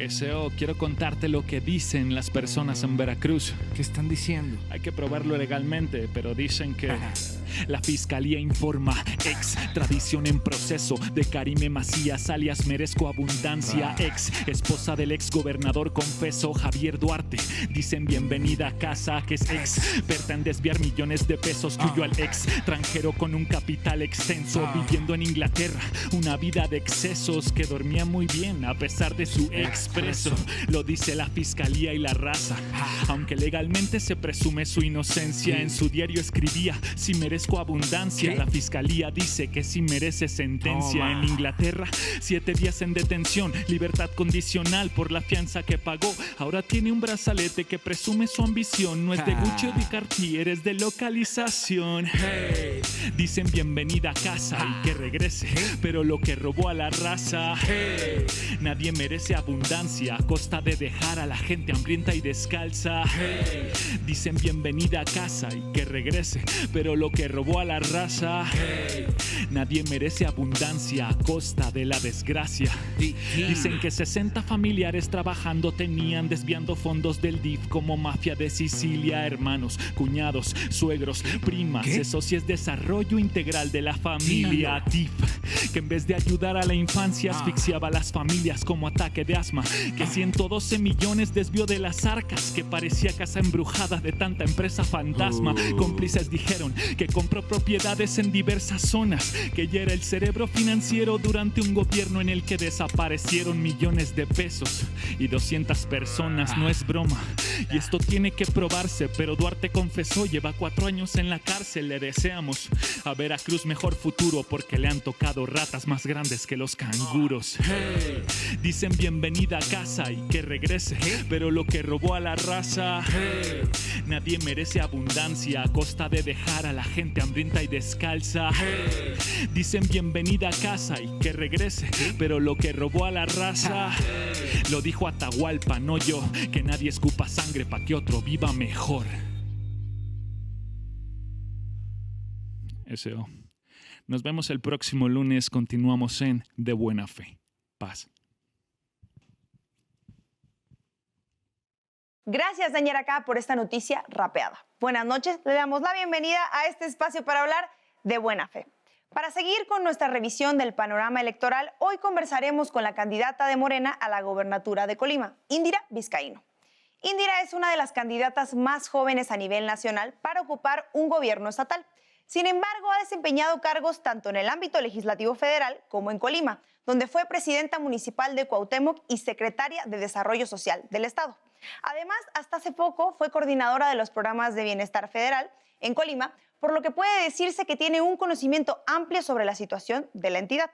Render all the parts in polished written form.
Eseo, quiero contarte lo que dicen las personas en Veracruz. ¿Qué están diciendo? Hay que probarlo legalmente, pero dicen que la fiscalía informa extradición en proceso de Karime Macías, alias Merezco Abundancia, ex esposa del ex gobernador confeso Javier Duarte. Dicen bienvenida a casa, que es experta en desviar millones de pesos que huyó al extranjero con un capital extenso, viviendo en Inglaterra, una vida de excesos, que dormía muy bien a pesar de su expreso. Lo dice la fiscalía y la raza, aunque legalmente se presume su inocencia. En su diario escribía: si merezco abundancia. La fiscalía dice que si merece sentencia. En Inglaterra, 7 días en detención, libertad condicional por la fianza que pagó. Ahora tiene un brazalete que presume su ambición. No es de Gucci o de Cartier, es de localización. Dicen bienvenida a casa y que regrese, pero lo que robó a la raza. Nadie merece abundancia a costa de dejar a la gente hambrienta y descalza. Dicen bienvenida a casa y que regrese, pero lo que robó a la raza. Nadie merece abundancia a costa de la desgracia. Dicen que 60 familiares trabajando tenían, desviando fondos del DIF como mafia de Sicilia. Hermanos, cuñados, suegros, primas. Eso sí es desarrollo integral de la familia. DIF, que en vez de ayudar a la infancia asfixiaba a las familias como ataque de asma. Que 112 millones desvió de las arcas, que parecía casa embrujada de tanta empresa fantasma. Cómplices dijeron que compró propiedades en diversas zonas, que ya era el cerebro financiero durante un gobierno en el que desaparecieron millones de pesos y 200 personas. No es broma, y esto tiene que probarse, pero Duarte confesó, lleva 4 años en la cárcel. Le deseamos a Veracruz mejor futuro, porque le han tocado ratas más grandes que los canguros. Dicen bienvenida a casa y que regrese, pero lo que robó a la raza. Nadie merece abundancia a costa de dejar a la gente hambrienta y descalza. Dicen bienvenida a casa y que regrese, pero lo que robó a la raza. Lo dijo Atahualpa, no yo, que nadie escupa sangre pa' que otro viva mejor. S.O. Nos vemos el próximo lunes. Continuamos en De Buena Fe. Paz. Gracias, Dañera K, por esta noticia rapeada. Buenas noches, le damos la bienvenida a este espacio para hablar de buena fe. Para seguir con nuestra revisión del panorama electoral, hoy conversaremos con la candidata de Morena a la gobernatura de Colima, Indira Vizcaíno. Indira es una de las candidatas más jóvenes a nivel nacional para ocupar un gobierno estatal. Sin embargo, ha desempeñado cargos tanto en el ámbito legislativo federal como en Colima, donde fue presidenta municipal de Cuauhtémoc y secretaria de Desarrollo Social del Estado. Además, hasta hace poco fue coordinadora de los programas de bienestar federal en Colima, por lo que puede decirse que tiene un conocimiento amplio sobre la situación de la entidad.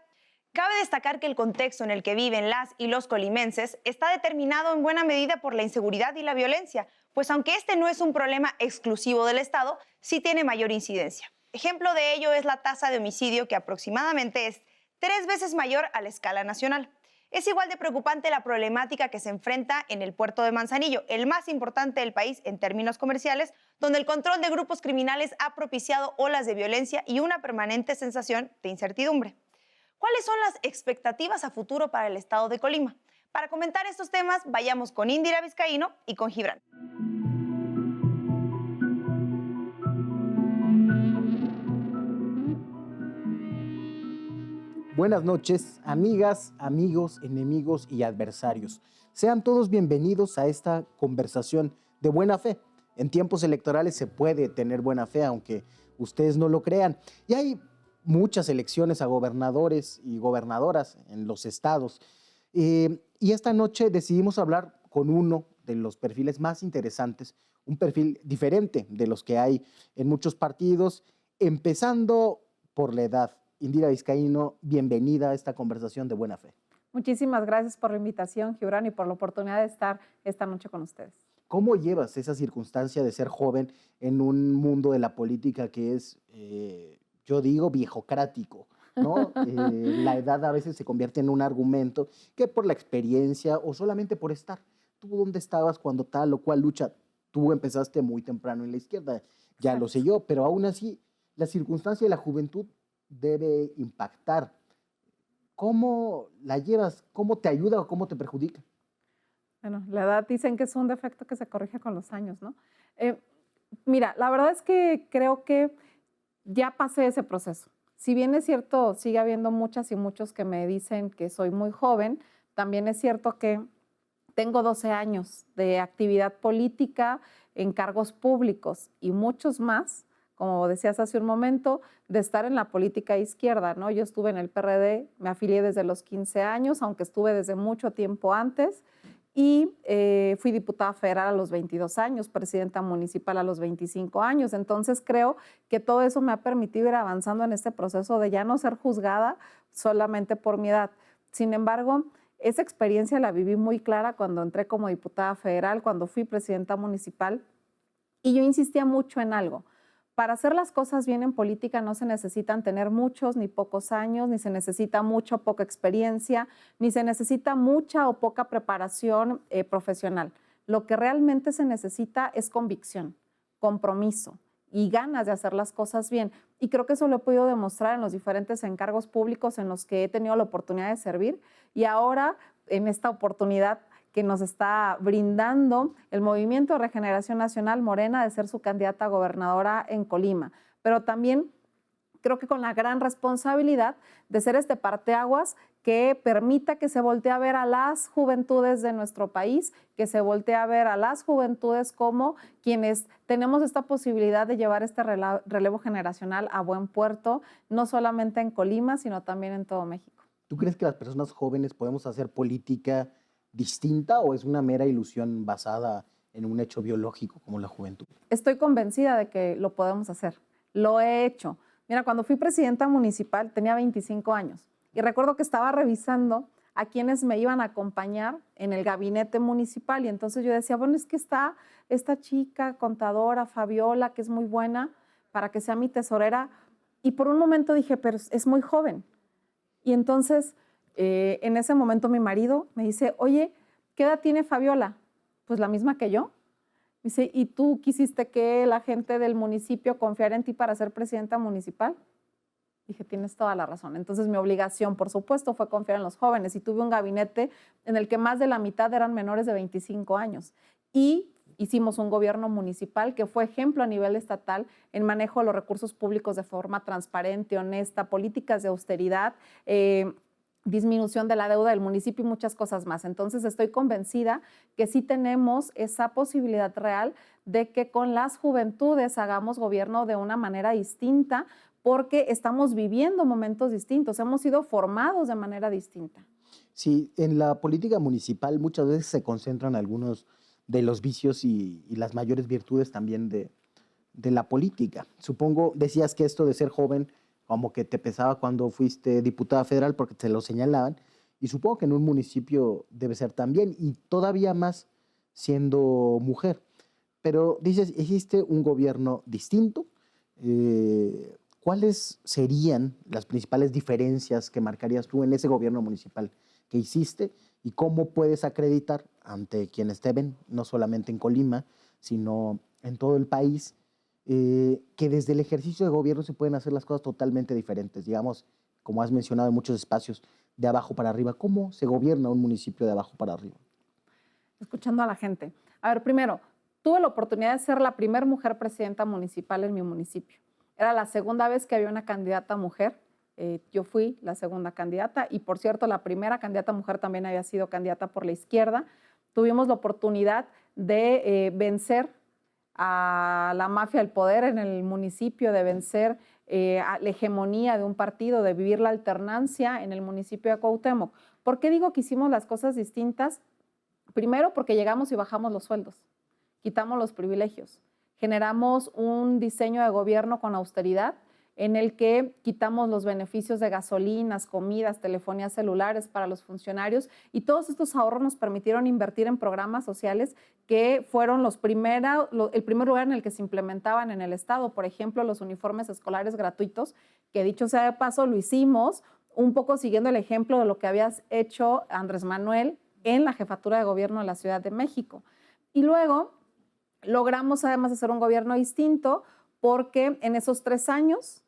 Cabe destacar que el contexto en el que viven las y los colimenses está determinado en buena medida por la inseguridad y la violencia, pues aunque este no es un problema exclusivo del Estado, sí tiene mayor incidencia. Ejemplo de ello es la tasa de homicidio, que aproximadamente es 3 veces mayor a la escala nacional. Es igual de preocupante la problemática que se enfrenta en el puerto de Manzanillo, el más importante del país en términos comerciales, donde el control de grupos criminales ha propiciado olas de violencia y una permanente sensación de incertidumbre. ¿Cuáles son las expectativas a futuro para el estado de Colima? Para comentar estos temas, vayamos con Indira Vizcaíno y con Gibran. Buenas noches, amigas, amigos, enemigos y adversarios. Sean todos bienvenidos a esta conversación de buena fe. En tiempos electorales se puede tener buena fe, aunque ustedes no lo crean. Y hay muchas elecciones a gobernadores y gobernadoras en los estados. Y esta noche decidimos hablar con uno de los perfiles más interesantes, un perfil diferente de los que hay en muchos partidos, empezando por la edad. Indira Vizcaíno, bienvenida a esta conversación de buena fe. Muchísimas gracias por la invitación, Gibran, y por la oportunidad de estar esta noche con ustedes. ¿Cómo llevas esa circunstancia de ser joven en un mundo de la política que es, yo digo, viejocrático, ¿no? La edad a veces se convierte en un argumento que por la experiencia o solamente por estar. ¿Tú dónde estabas cuando tal o cual lucha? Tú empezaste muy temprano en la izquierda, ya lo sé yo, pero aún así la circunstancia de la juventud debe impactar. ¿Cómo la llevas? ¿Cómo te ayuda o cómo te perjudica? Bueno, la edad dicen que es un defecto que se corrige con los años, ¿no? Mira, la verdad es que creo que ya pasé ese proceso. Si bien es cierto, sigue habiendo muchas y muchos que me dicen que soy muy joven, también es cierto que tengo 12 años de actividad política en cargos públicos y muchos más, como decías hace un momento, de estar en la política izquierda, ¿no? Yo estuve en el PRD, me afilié desde los 15 años, aunque estuve desde mucho tiempo antes, y fui diputada federal a los 22 años, presidenta municipal a los 25 años. Entonces creo que todo eso me ha permitido ir avanzando en este proceso de ya no ser juzgada solamente por mi edad. Sin embargo, esa experiencia la viví muy clara cuando entré como diputada federal, cuando fui presidenta municipal, y yo insistía mucho en algo. Para hacer las cosas bien en política no se necesitan tener muchos ni pocos años, ni se necesita mucha o poca experiencia, ni se necesita mucha o poca preparación profesional. Lo que realmente se necesita es convicción, compromiso y ganas de hacer las cosas bien. Y creo que eso lo he podido demostrar en los diferentes encargos públicos en los que he tenido la oportunidad de servir. Y ahora, en esta oportunidad que nos está brindando el Movimiento de Regeneración Nacional, Morena, de ser su candidata a gobernadora en Colima. Pero también creo que con la gran responsabilidad de ser este parteaguas que permita que se voltee a ver a las juventudes de nuestro país, que se voltee a ver a las juventudes como quienes tenemos esta posibilidad de llevar este relevo generacional a buen puerto, no solamente en Colima, sino también en todo México. ¿Tú crees que las personas jóvenes podemos hacer política distinta o es una mera ilusión basada en un hecho biológico como la juventud? Estoy convencida de que lo podemos hacer. Lo he hecho. Mira, cuando fui presidenta municipal tenía 25 años y recuerdo que estaba revisando a quienes me iban a acompañar en el gabinete municipal y entonces yo decía, bueno, es que está esta chica contadora, Fabiola, que es muy buena para que sea mi tesorera, y por un momento dije, pero es muy joven. Y entonces en ese momento mi marido me dice, oye, ¿qué edad tiene Fabiola? Pues la misma que yo. Me dice, ¿y tú quisiste que la gente del municipio confiara en ti para ser presidenta municipal? Dije, tienes toda la razón. Entonces mi obligación, por supuesto, fue confiar en los jóvenes y tuve un gabinete en el que más de la mitad eran menores de 25 años. Y hicimos un gobierno municipal que fue ejemplo a nivel estatal en manejo de los recursos públicos de forma transparente, honesta, políticas de austeridad, disminución de la deuda del municipio y muchas cosas más. Entonces estoy convencida que sí tenemos esa posibilidad real de que con las juventudes hagamos gobierno de una manera distinta porque estamos viviendo momentos distintos, hemos sido formados de manera distinta. Sí, en la política municipal muchas veces se concentran algunos de los vicios y las mayores virtudes también de la política. Supongo, decías que esto de ser joven como que te pesaba cuando fuiste diputada federal porque te lo señalaban, y supongo que en un municipio debe ser también, y todavía más siendo mujer. Pero dices, hiciste un gobierno distinto. ¿Cuáles serían las principales diferencias que marcarías tú en ese gobierno municipal que hiciste y cómo puedes acreditar ante quienes te ven, no solamente en Colima, sino en todo el país, que desde el ejercicio de gobierno se pueden hacer las cosas totalmente diferentes? Digamos, como has mencionado en muchos espacios, de abajo para arriba. ¿Cómo se gobierna un municipio de abajo para arriba? Escuchando a la gente. A ver, primero, tuve la oportunidad de ser la primera mujer presidenta municipal en mi municipio. Era la segunda vez que había una candidata mujer. Yo fui la segunda candidata y, por cierto, la primera candidata mujer también había sido candidata por la izquierda. Tuvimos la oportunidad de vencer a la mafia del poder en el municipio, de vencer a la hegemonía de un partido, de vivir la alternancia en el municipio de Cuauhtémoc. ¿Por qué digo que hicimos las cosas distintas? Primero, porque llegamos y bajamos los sueldos, quitamos los privilegios, generamos un diseño de gobierno con austeridad en el que quitamos los beneficios de gasolinas, comidas, telefonías celulares para los funcionarios, y todos estos ahorros nos permitieron invertir en programas sociales que fueron el primer lugar en el que se implementaban en el Estado. Por ejemplo, los uniformes escolares gratuitos, que dicho sea de paso, lo hicimos un poco siguiendo el ejemplo de lo que había hecho Andrés Manuel en la jefatura de gobierno de la Ciudad de México. Y luego logramos además hacer un gobierno distinto porque en esos 3 años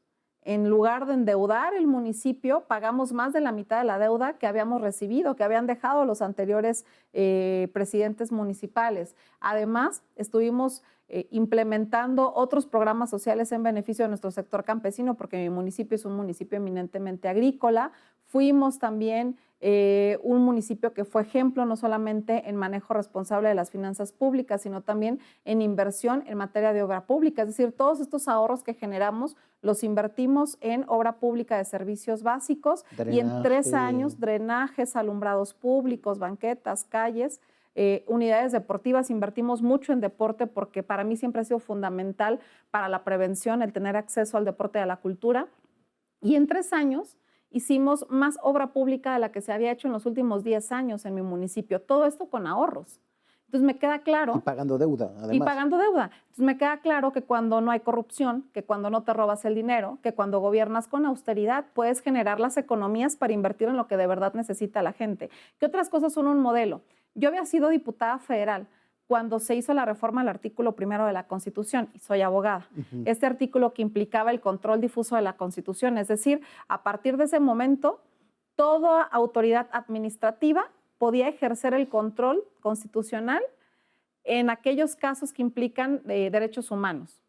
en lugar de endeudar el municipio, pagamos más de la mitad de la deuda que habíamos recibido, que habían dejado los anteriores presidentes municipales. Además, estuvimos implementando otros programas sociales en beneficio de nuestro sector campesino, porque mi municipio es un municipio eminentemente agrícola. Fuimos también un municipio que fue ejemplo no solamente en manejo responsable de las finanzas públicas, sino también en inversión en materia de obra pública. Es decir, todos estos ahorros que generamos los invertimos en obra pública de servicios básicos, y en 3 años, drenajes, alumbrados públicos, banquetas, calles, unidades deportivas. Invertimos mucho en deporte porque para mí siempre ha sido fundamental para la prevención el tener acceso al deporte y a la cultura. Y en 3 años hicimos más obra pública de la que se había hecho en los últimos 10 años en mi municipio. Todo esto con ahorros. Entonces me queda claro. Y pagando deuda, además. Y pagando deuda. Entonces me queda claro que cuando no hay corrupción, que cuando no te robas el dinero, que cuando gobiernas con austeridad, puedes generar las economías para invertir en lo que de verdad necesita la gente. ¿Qué otras cosas son un modelo? Yo había sido diputada federal cuando se hizo la reforma al artículo 1 de la Constitución, y soy abogada. Este artículo que implicaba el control difuso de la Constitución, es decir, a partir de ese momento, toda autoridad administrativa podía ejercer el control constitucional en aquellos casos que implican derechos humanos.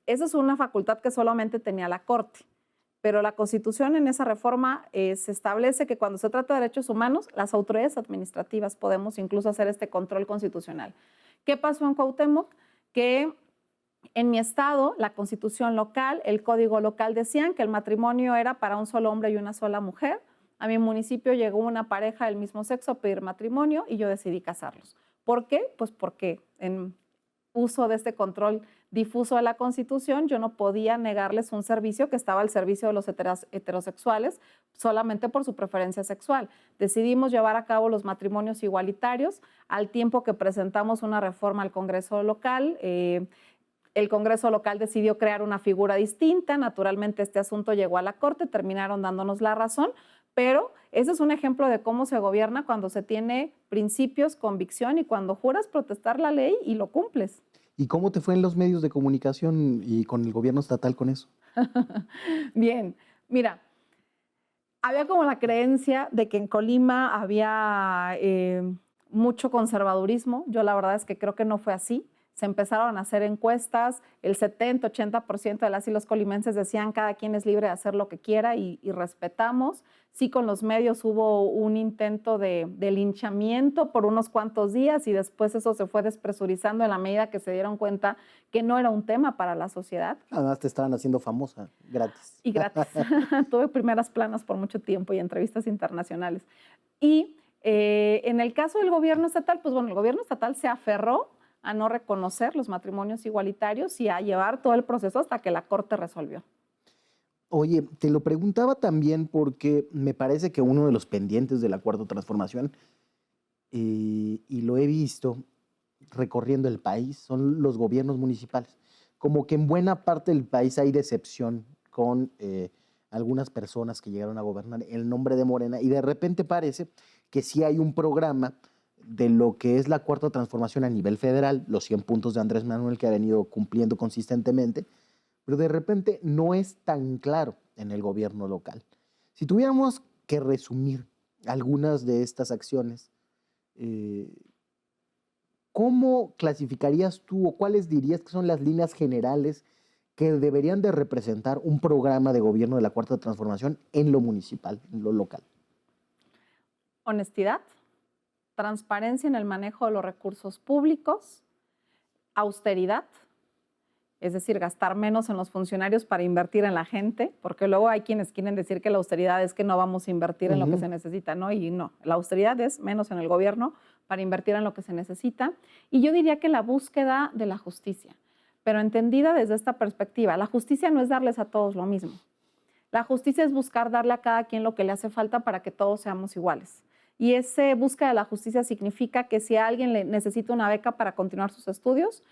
Esa es una facultad que solamente tenía la Corte, pero la Constitución en esa reforma se establece que cuando se trata de derechos humanos, las autoridades administrativas podemos incluso hacer este control constitucional. ¿Qué pasó en Cuauhtémoc? Que en mi estado, la Constitución local, el Código local decían que el matrimonio era para un solo hombre y una sola mujer. A mi municipio llegó una pareja del mismo sexo a pedir matrimonio y yo decidí casarlos. ¿Por qué? Pues porque en uso de este control difuso de la Constitución, yo no podía negarles un servicio que estaba al servicio de los heterosexuales solamente por su preferencia sexual. Decidimos llevar a cabo los matrimonios igualitarios al tiempo que presentamos una reforma al Congreso local. El Congreso local decidió crear una figura distinta. Naturalmente, este asunto llegó a la Corte, terminaron dándonos la razón, pero ese es un ejemplo de cómo se gobierna cuando se tiene principios, convicción y cuando juras protestar la ley y lo cumples. ¿Y cómo te fue en los medios de comunicación y con el gobierno estatal con eso? Bien, mira, había como la creencia de que en Colima había mucho conservadurismo. Yo la verdad es que creo que no fue así. Se empezaron a hacer encuestas, el 70-80% de las y los colimenses decían cada quien es libre de hacer lo que quiera y respetamos. Sí, con los medios hubo un intento de linchamiento por unos cuantos días y después eso se fue despresurizando en la medida que se dieron cuenta que no era un tema para la sociedad. Además te estaban haciendo famosa, gratis. Y gratis. Tuve primeras planas por mucho tiempo y entrevistas internacionales. Y en el caso del gobierno estatal, pues bueno, el gobierno estatal se aferró a no reconocer los matrimonios igualitarios y a llevar todo el proceso hasta que la Corte resolvió. Oye, te lo preguntaba también porque me parece que uno de los pendientes de la Cuarta Transformación, y lo he visto recorriendo el país, son los gobiernos municipales. Como que en buena parte del país hay decepción con algunas personas que llegaron a gobernar en el nombre de Morena y de repente parece que sí hay un programa de lo que es la Cuarta Transformación a nivel federal, los 100 puntos de Andrés Manuel que ha venido cumpliendo consistentemente, pero de repente no es tan claro en el gobierno local. Si tuviéramos que resumir algunas de estas acciones, ¿cómo clasificarías tú o cuáles dirías que son las líneas generales que deberían de representar un programa de gobierno de la Cuarta Transformación en lo municipal, en lo local? Honestidad, transparencia en el manejo de los recursos públicos, austeridad, es decir, gastar menos en los funcionarios para invertir en la gente, porque luego hay quienes quieren decir que la austeridad es que no vamos a invertir en lo que se necesita, ¿no? Y no, la austeridad es menos en el gobierno para invertir en lo que se necesita. Y yo diría que la búsqueda de la justicia, pero entendida desde esta perspectiva. La justicia no es darles a todos lo mismo. La justicia es buscar darle a cada quien lo que le hace falta para que todos seamos iguales. Y esa búsqueda de la justicia significa que si a alguien le necesita una beca para continuar sus estudios,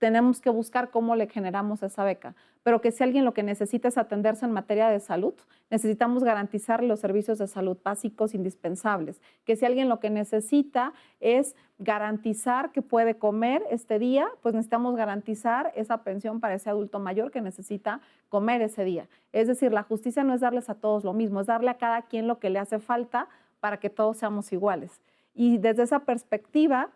tenemos que buscar cómo le generamos esa beca. Pero que si alguien lo que necesita es atenderse en materia de salud, necesitamos garantizar los servicios de salud básicos indispensables. Que si alguien lo que necesita es garantizar que puede comer este día, pues necesitamos garantizar esa pensión para ese adulto mayor que necesita comer ese día. Es decir, la justicia no es darles a todos lo mismo, es darle a cada quien lo que le hace falta para que todos seamos iguales. Y desde esa perspectiva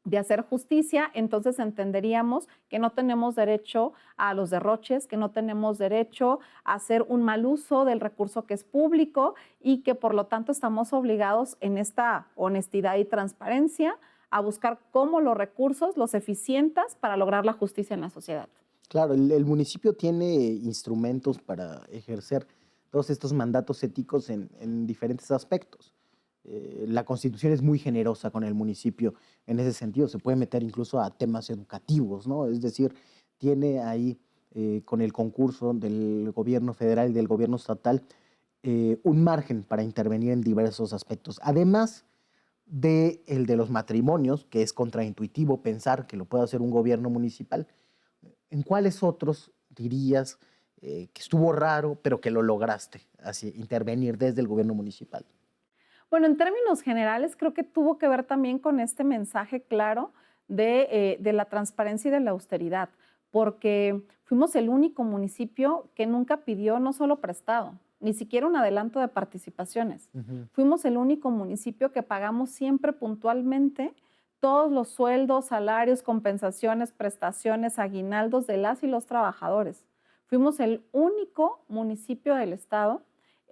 de hacer justicia, entonces entenderíamos que no tenemos derecho a los derroches, que no tenemos derecho a hacer un mal uso del recurso que es público y que por lo tanto estamos obligados en esta honestidad y transparencia a buscar cómo los recursos los eficientas para lograr la justicia en la sociedad. Claro, el municipio tiene instrumentos para ejercer todos estos mandatos éticos en diferentes aspectos. La Constitución es muy generosa con el municipio en ese sentido, se puede meter incluso a temas educativos, ¿no? Es decir, tiene ahí con el concurso del gobierno federal y del gobierno estatal un margen para intervenir en diversos aspectos. Además de el de los matrimonios, que es contraintuitivo pensar que lo puede hacer un gobierno municipal, ¿en cuáles otros dirías que estuvo raro, pero que lo lograste, así, intervenir desde el gobierno municipal? Bueno, en términos generales, creo que tuvo que ver también con este mensaje claro de la transparencia y de la austeridad, porque fuimos el único municipio que nunca pidió no solo prestado, ni siquiera un adelanto de participaciones. Fuimos el único municipio que pagamos siempre puntualmente todos los sueldos, salarios, compensaciones, prestaciones, aguinaldos de las y los trabajadores. Fuimos el único municipio del estado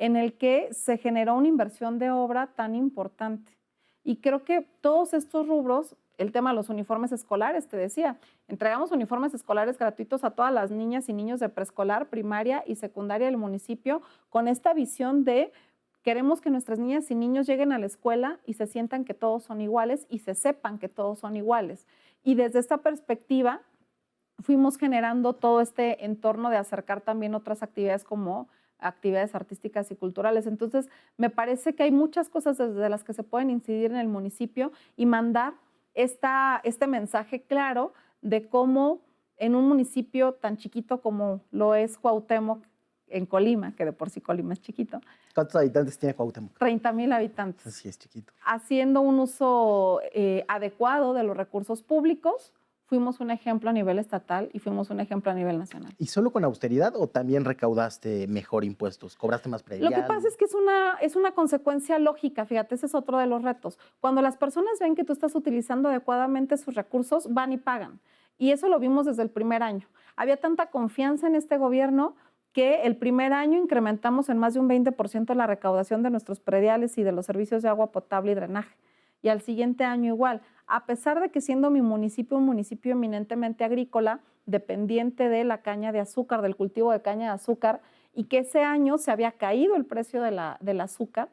en el que se generó una inversión de obra tan importante. Y creo que todos estos rubros, el tema de los uniformes escolares, te decía, entregamos uniformes escolares gratuitos a todas las niñas y niños de preescolar, primaria y secundaria del municipio, con esta visión de queremos que nuestras niñas y niños lleguen a la escuela y se sientan que todos son iguales y se sepan que todos son iguales. Y desde esta perspectiva fuimos generando todo este entorno de acercar también otras actividades como actividades artísticas y culturales. Entonces, me parece que hay muchas cosas desde las que se pueden incidir en el municipio y mandar este mensaje claro de cómo en un municipio tan chiquito como lo es Cuauhtémoc, en Colima, que de por sí Colima es chiquito. ¿Cuántos habitantes tiene Cuauhtémoc? 30,000 habitantes. Sí, es chiquito. Haciendo un uso adecuado de los recursos públicos, fuimos un ejemplo a nivel estatal y fuimos un ejemplo a nivel nacional. ¿Y solo con austeridad o también recaudaste mejor impuestos? ¿Cobraste más predial? Lo que pasa es que es una consecuencia lógica, fíjate, ese es otro de los retos. Cuando las personas ven que tú estás utilizando adecuadamente sus recursos, van y pagan. Y eso lo vimos desde el primer año. Había tanta confianza en este gobierno que el primer año incrementamos en más de un 20% la recaudación de nuestros prediales y de los servicios de agua potable y drenaje. Y al siguiente año igual. A pesar de que siendo mi municipio un municipio eminentemente agrícola, dependiente de la caña de azúcar, del cultivo de caña de azúcar, y que ese año se había caído el precio del azúcar,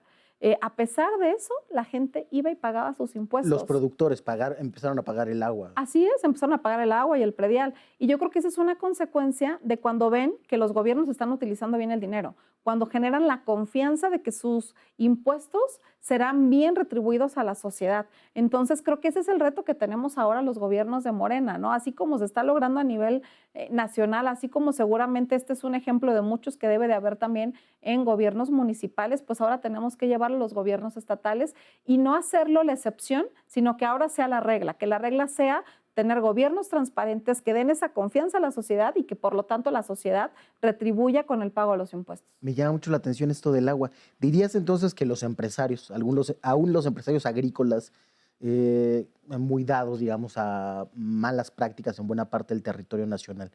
a pesar de eso, la gente iba y pagaba sus impuestos. Los productores empezaron a pagar el agua. Así es, empezaron a pagar el agua y el predial. Y yo creo que esa es una consecuencia de cuando ven que los gobiernos están utilizando bien el dinero, cuando generan la confianza de que sus impuestos serán bien retribuidos a la sociedad. Entonces, creo que ese es el reto que tenemos ahora los gobiernos de Morena, ¿no? Así como se está logrando a nivel nacional, así como seguramente este es un ejemplo de muchos que debe de haber también en gobiernos municipales, pues ahora tenemos que llevarlo a los gobiernos estatales y no hacerlo la excepción, sino que ahora sea la regla, que la regla sea tener gobiernos transparentes que den esa confianza a la sociedad y que por lo tanto la sociedad retribuya con el pago de los impuestos. Me llama mucho la atención esto del agua. ¿Dirías entonces que los empresarios, aún los empresarios agrícolas, muy dados, digamos, a malas prácticas en buena parte del territorio nacional,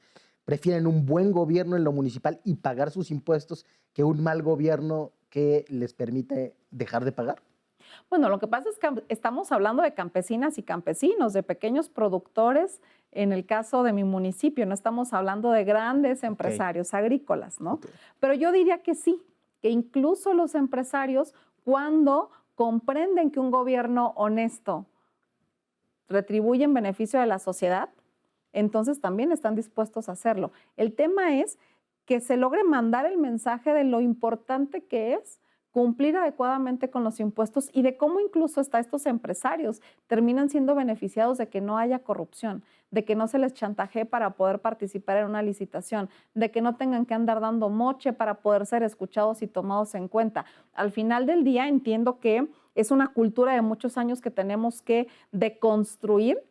prefieren un buen gobierno en lo municipal y pagar sus impuestos que un mal gobierno que les permite dejar de pagar? Bueno, lo que pasa es que estamos hablando de campesinas y campesinos, de pequeños productores, en el caso de mi municipio, no estamos hablando de grandes empresarios agrícolas, ¿no? Pero yo diría que sí, que incluso los empresarios, cuando comprenden que un gobierno honesto retribuye en beneficio de la sociedad, entonces también están dispuestos a hacerlo. El tema es que se logre mandar el mensaje de lo importante que es cumplir adecuadamente con los impuestos y de cómo incluso hasta estos empresarios terminan siendo beneficiados de que no haya corrupción, de que no se les chantajee para poder participar en una licitación, de que no tengan que andar dando moche para poder ser escuchados y tomados en cuenta. Al final del día entiendo que es una cultura de muchos años que tenemos que deconstruir,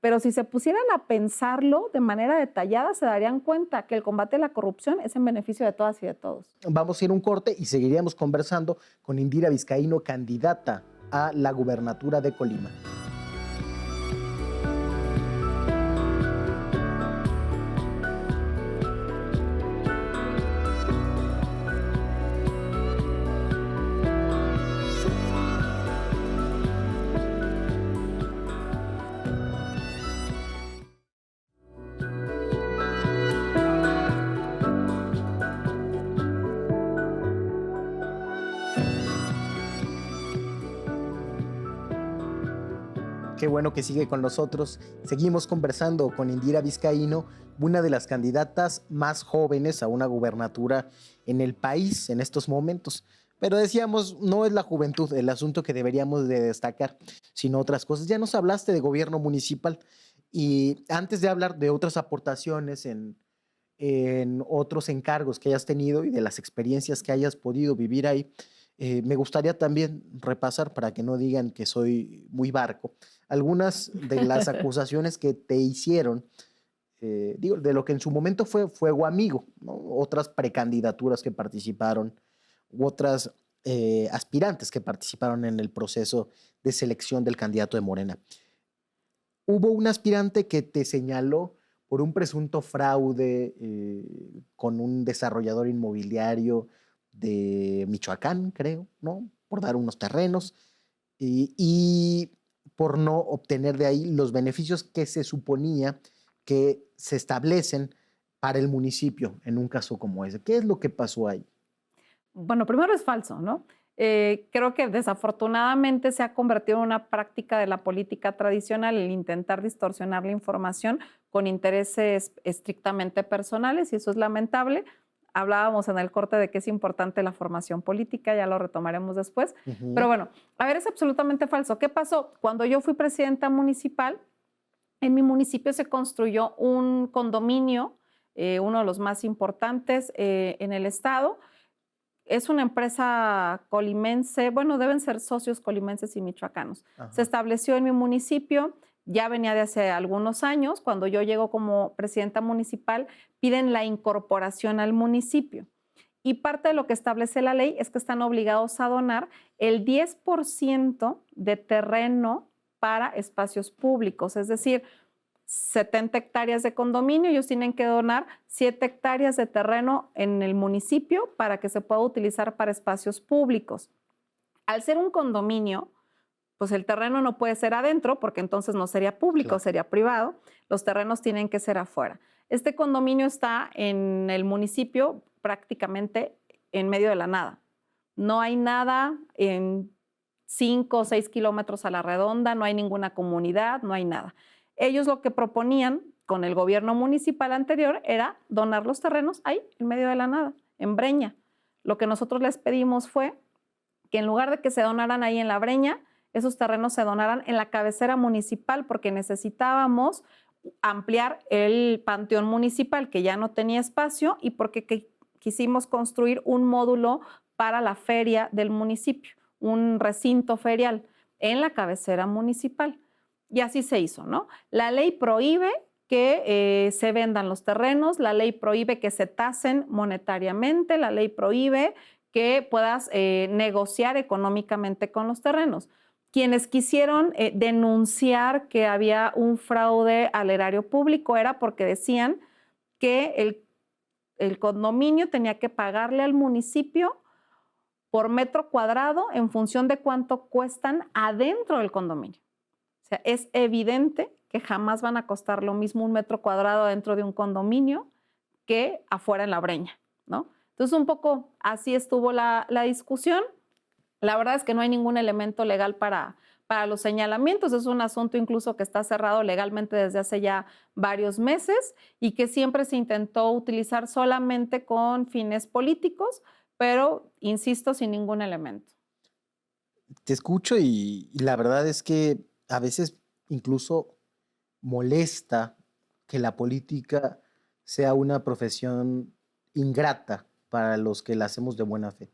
pero si se pusieran a pensarlo de manera detallada, se darían cuenta que el combate a la corrupción es en beneficio de todas y de todos. Vamos a ir a un corte y seguiríamos conversando con Indira Vizcaíno, candidata a la gubernatura de Colima. Qué bueno que sigue con nosotros. Seguimos conversando con Indira Vizcaíno, una de las candidatas más jóvenes a una gubernatura en el país en estos momentos. Pero decíamos, no es la juventud el asunto que deberíamos de destacar, sino otras cosas. Ya nos hablaste de gobierno municipal y antes de hablar de otras aportaciones en otros encargos que hayas tenido y de las experiencias que hayas podido vivir ahí, me gustaría también repasar, para que no digan que soy muy barco, algunas de las acusaciones que te hicieron, de lo que en su momento fue Fuego Amigo, ¿no? Otras precandidaturas que participaron, u otras aspirantes que participaron en el proceso de selección del candidato de Morena. Hubo un aspirante que te señaló por un presunto fraude con un desarrollador inmobiliario de Michoacán, creo, ¿no? Por dar unos terrenos y por no obtener de ahí los beneficios que se suponía que se establecen para el municipio en un caso como ese. ¿Qué es lo que pasó ahí? Bueno, primero es falso, ¿no? Creo que desafortunadamente se ha convertido en una práctica de la política tradicional el intentar distorsionar la información con intereses estrictamente personales, y eso es lamentable. Hablábamos en el corte de que es importante la formación política, ya lo retomaremos después. Pero bueno, a ver, es absolutamente falso. ¿Qué pasó? Cuando yo fui presidenta municipal, en mi municipio se construyó un condominio, uno de los más importantes en el estado. Es una empresa colimense, bueno, deben ser socios colimenses y michoacanos. Ajá. Se estableció en mi municipio, ya venía de hace algunos años. Cuando yo llego como presidenta municipal, piden la incorporación al municipio. Y parte de lo que establece la ley es que están obligados a donar el 10% de terreno para espacios públicos, es decir, 70 hectáreas de condominio, ellos tienen que donar 7 hectáreas de terreno en el municipio para que se pueda utilizar para espacios públicos. Al ser un condominio, pues el terreno no puede ser adentro porque entonces no sería público, claro, sería privado. Los terrenos tienen que ser afuera. Este condominio está en el municipio prácticamente en medio de la nada. No hay nada en 5 o 6 kilómetros a la redonda, no hay ninguna comunidad, no hay nada. Ellos lo que proponían con el gobierno municipal anterior era donar los terrenos ahí, en medio de la nada, en Breña. Lo que nosotros les pedimos fue que en lugar de que se donaran ahí en la Breña, esos terrenos se donaran en la cabecera municipal porque necesitábamos ampliar el panteón municipal que ya no tenía espacio y porque quisimos construir un módulo para la feria del municipio, un recinto ferial en la cabecera municipal. Y así se hizo, ¿no? La ley prohíbe que se vendan los terrenos, la ley prohíbe que se tasen monetariamente, la ley prohíbe que puedas negociar económicamente con los terrenos. Quienes quisieron denunciar que había un fraude al erario público era porque decían que el condominio tenía que pagarle al municipio por metro cuadrado en función de cuánto cuestan adentro del condominio. O sea, es evidente que jamás van a costar lo mismo un metro cuadrado dentro de un condominio que afuera en la Breña, ¿no? Entonces, un poco así estuvo la discusión. La verdad es que no hay ningún elemento legal para los señalamientos. Es un asunto incluso que está cerrado legalmente desde hace ya varios meses y que siempre se intentó utilizar solamente con fines políticos, pero, insisto, sin ningún elemento. Te escucho y la verdad es que a veces incluso molesta que la política sea una profesión ingrata para los que la hacemos de buena fe.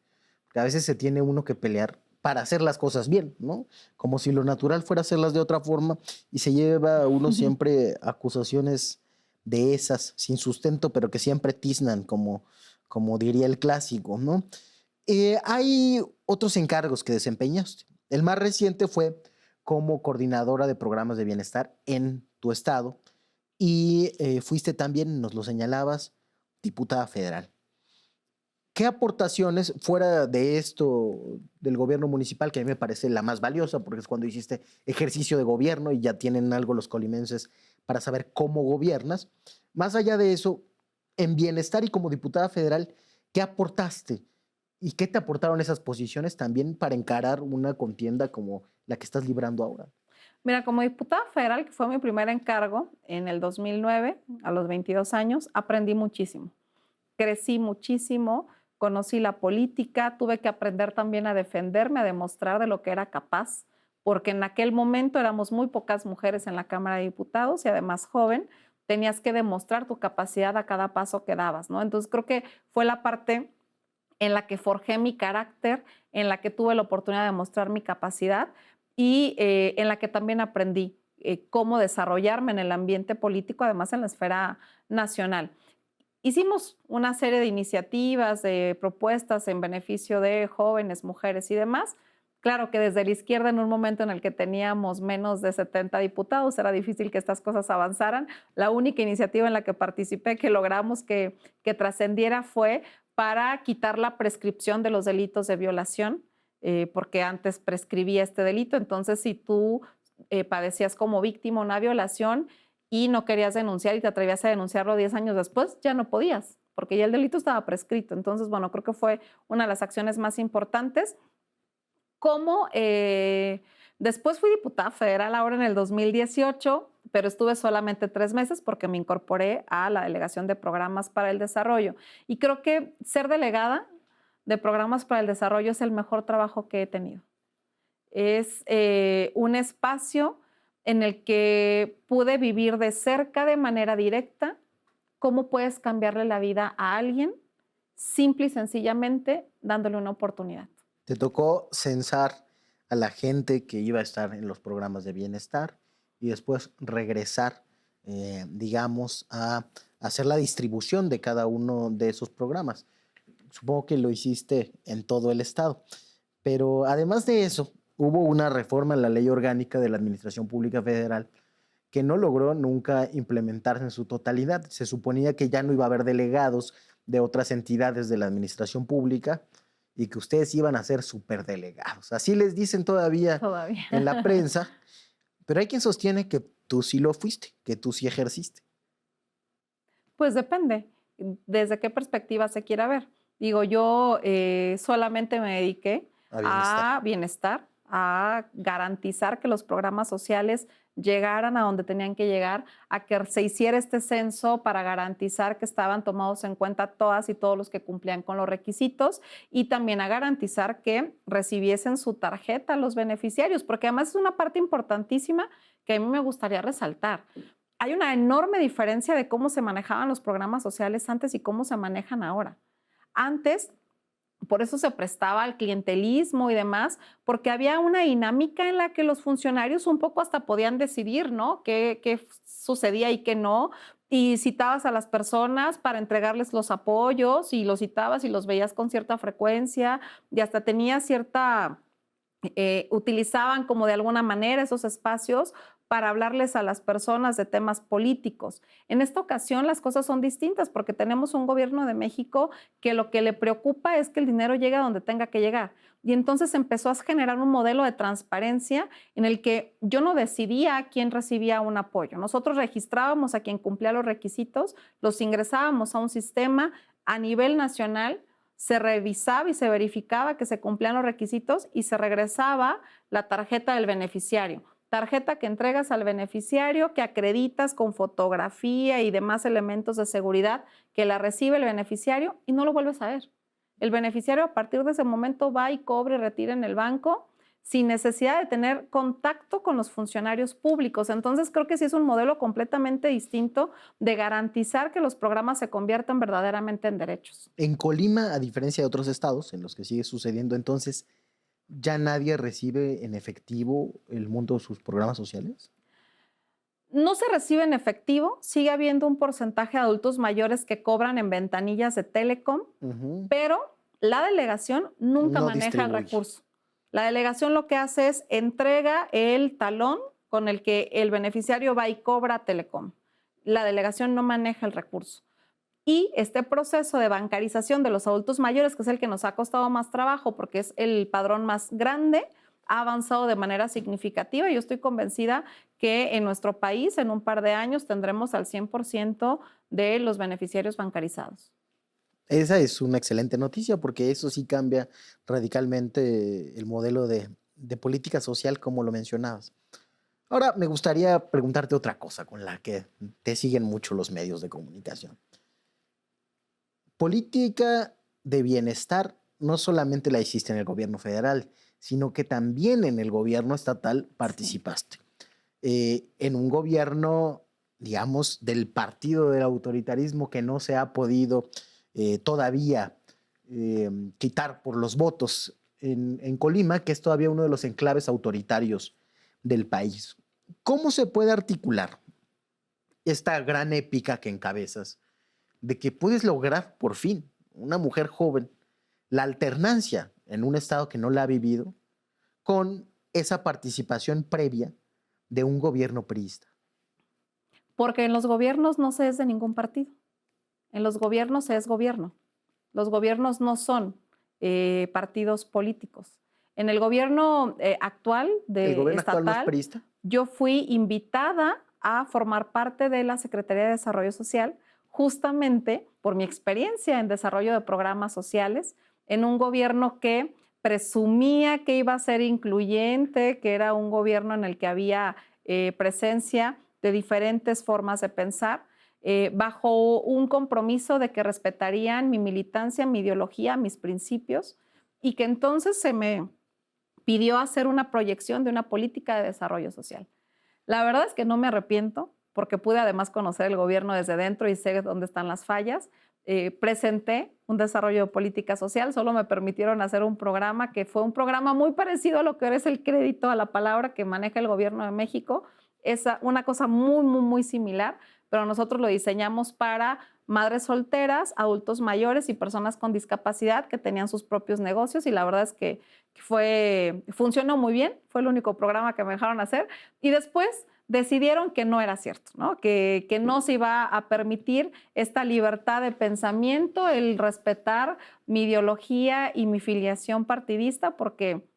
Porque a veces se tiene uno que pelear para hacer las cosas bien, ¿no? Como si lo natural fuera hacerlas de otra forma y se lleva uno siempre acusaciones de esas, sin sustento, pero que siempre tiznan, como diría el clásico, ¿no? Hay otros encargos que desempeñaste. El más reciente fue como coordinadora de programas de bienestar en tu estado y fuiste también, nos lo señalabas, diputada federal. ¿Qué aportaciones fuera de esto del gobierno municipal, que a mí me parece la más valiosa, porque es cuando hiciste ejercicio de gobierno y ya tienen algo los colimenses para saber cómo gobiernas? Más allá de eso, en bienestar y como diputada federal, ¿qué aportaste? ¿Y qué te aportaron esas posiciones también para encarar una contienda como la que estás librando ahora? Mira, como diputada federal, que fue mi primer encargo en el 2009, a los 22 años, aprendí muchísimo. Crecí muchísimo, conocí la política, tuve que aprender también a defenderme, a demostrar de lo que era capaz, porque en aquel momento éramos muy pocas mujeres en la Cámara de Diputados y además joven, tenías que demostrar tu capacidad a cada paso que dabas, ¿no? Entonces creo que fue la parte en la que forjé mi carácter, en la que tuve la oportunidad de mostrar mi capacidad y en la que también aprendí cómo desarrollarme en el ambiente político, además en la esfera nacional. Hicimos una serie de iniciativas, de propuestas en beneficio de jóvenes, mujeres y demás. Claro que desde la izquierda, en un momento en el que teníamos menos de 70 diputados, era difícil que estas cosas avanzaran. La única iniciativa en la que participé, que logramos que trascendiera, fue para quitar la prescripción de los delitos de violación, porque antes prescribía este delito. Entonces, si tú padecías como víctima una violación y no querías denunciar y te atrevías a denunciarlo 10 años después, ya no podías, porque ya el delito estaba prescrito. Entonces, bueno, creo que fue una de las acciones más importantes. Después fui diputada federal ahora en el 2018, pero estuve solamente 3 meses porque me incorporé a la Delegación de Programas para el Desarrollo. Y creo que ser delegada de Programas para el Desarrollo es el mejor trabajo que he tenido. Es un espacio en el que pude vivir de cerca, de manera directa, cómo puedes cambiarle la vida a alguien simple y sencillamente dándole una oportunidad. Te tocó censar a la gente que iba a estar en los programas de bienestar y después regresar, digamos, a hacer la distribución de cada uno de esos programas. Supongo que lo hiciste en todo el estado. Pero además de eso, hubo una reforma en la Ley Orgánica de la Administración Pública Federal que no logró nunca implementarse en su totalidad. Se suponía que ya no iba a haber delegados de otras entidades de la administración pública y que ustedes iban a ser superdelegados. Así les dicen todavía en la prensa, pero hay quien sostiene que tú sí lo fuiste, que tú sí ejerciste. Pues depende, desde qué perspectiva se quiera ver. Digo, yo solamente me dediqué a bienestar, a garantizar que los programas sociales llegaran a donde tenían que llegar, a que se hiciera este censo para garantizar que estaban tomados en cuenta todas y todos los que cumplían con los requisitos y también a garantizar que recibiesen su tarjeta los beneficiarios, porque además es una parte importantísima que a mí me gustaría resaltar. Hay una enorme diferencia de cómo se manejaban los programas sociales antes y cómo se manejan ahora. Antes, por eso se prestaba al clientelismo y demás, porque había una dinámica en la que los funcionarios un poco hasta podían decidir, ¿no? Qué sucedía y qué no. Y citabas a las personas para entregarles los apoyos y los citabas y los veías con cierta frecuencia y hasta tenía cierta... utilizaban como de alguna manera esos espacios para hablarles a las personas de temas políticos. En esta ocasión las cosas son distintas porque tenemos un gobierno de México que lo que le preocupa es que el dinero llegue a donde tenga que llegar. Y entonces empezó a generar un modelo de transparencia en el que yo no decidía quién recibía un apoyo. Nosotros registrábamos a quien cumplía los requisitos, los ingresábamos a un sistema a nivel nacional, se revisaba y se verificaba que se cumplían los requisitos y se regresaba la tarjeta del beneficiario. Tarjeta que entregas al beneficiario, que acreditas con fotografía y demás elementos de seguridad que la recibe el beneficiario y no lo vuelves a ver. El beneficiario a partir de ese momento va y cobra y retira en el banco sin necesidad de tener contacto con los funcionarios públicos. Entonces, creo que sí es un modelo completamente distinto de garantizar que los programas se conviertan verdaderamente en derechos. En Colima, a diferencia de otros estados en los que sigue sucediendo, entonces, ¿ya nadie recibe en efectivo el monto de sus programas sociales? No se recibe en efectivo, sigue habiendo un porcentaje de adultos mayores que cobran en ventanillas de Telecom, pero la delegación nunca No maneja el distribuye. recurso. La delegación lo que hace es entrega el talón con el que el beneficiario va y cobra a Telecom. La delegación no maneja el recurso. Y este proceso de bancarización de los adultos mayores, que es el que nos ha costado más trabajo porque es el padrón más grande, ha avanzado de manera significativa. Yo estoy convencida que en nuestro país, en un par de años, tendremos al 100% de los beneficiarios bancarizados. Esa es una excelente noticia porque eso sí cambia radicalmente el modelo de política social como lo mencionabas. Ahora me gustaría preguntarte otra cosa con la que te siguen mucho los medios de comunicación. Política de bienestar no solamente la hiciste en el gobierno federal, sino que también en el gobierno estatal participaste. En un gobierno, digamos, del partido del autoritarismo que no se ha podido todavía quitar por los votos en Colima, que es todavía uno de los enclaves autoritarios del país. ¿Cómo se puede articular esta gran épica que encabezas de que puedes lograr por fin, una mujer joven, la alternancia en un estado que no la ha vivido con esa participación previa de un gobierno priista? Porque en los gobiernos no se es de ningún partido. En los gobiernos se es gobierno. Los gobiernos no son partidos políticos. En el gobierno actual ¿El gobierno estatal, actual no es priista? yo fui invitada a formar parte de la Secretaría de Desarrollo Social justamente por mi experiencia en desarrollo de programas sociales en un gobierno que presumía que iba a ser incluyente, que era un gobierno en el que había presencia de diferentes formas de pensar, bajo un compromiso de que respetarían mi militancia, mi ideología, mis principios, y que entonces se me pidió hacer una proyección de una política de desarrollo social. La verdad es que no me arrepiento, porque pude además conocer el gobierno desde dentro y sé dónde están las fallas. Presenté un desarrollo de política social, solo me permitieron hacer un programa que fue un programa muy parecido a lo que ahora es el crédito a la palabra que maneja el gobierno de México. Es una cosa muy, muy, muy similar, pero nosotros lo diseñamos para madres solteras, adultos mayores y personas con discapacidad que tenían sus propios negocios, y la verdad es que funcionó muy bien, fue el único programa que me dejaron hacer, y después decidieron que no era cierto, ¿no? Que no se iba a permitir esta libertad de pensamiento, el respetar mi ideología y mi filiación partidista, porque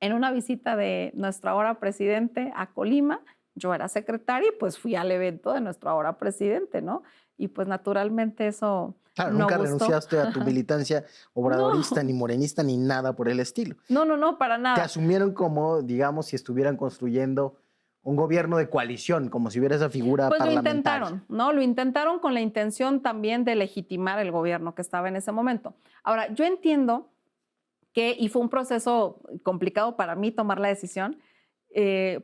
en una visita de nuestro ahora presidente a Colima, yo era secretaria y pues fui al evento de nuestro ahora presidente, ¿no? Y pues naturalmente eso Claro, no nunca gustó. renunciaste a tu militancia obradorista, No. ni morenista, ni nada por el estilo. No, para Te nada. asumieron como, digamos, si estuvieran construyendo un gobierno de coalición, como si hubiera esa figura Pues lo parlamentaria. intentaron, ¿no? Lo intentaron con la intención también de legitimar el gobierno que estaba en ese momento. Ahora, yo entiendo que, y fue un proceso complicado para mí tomar la decisión,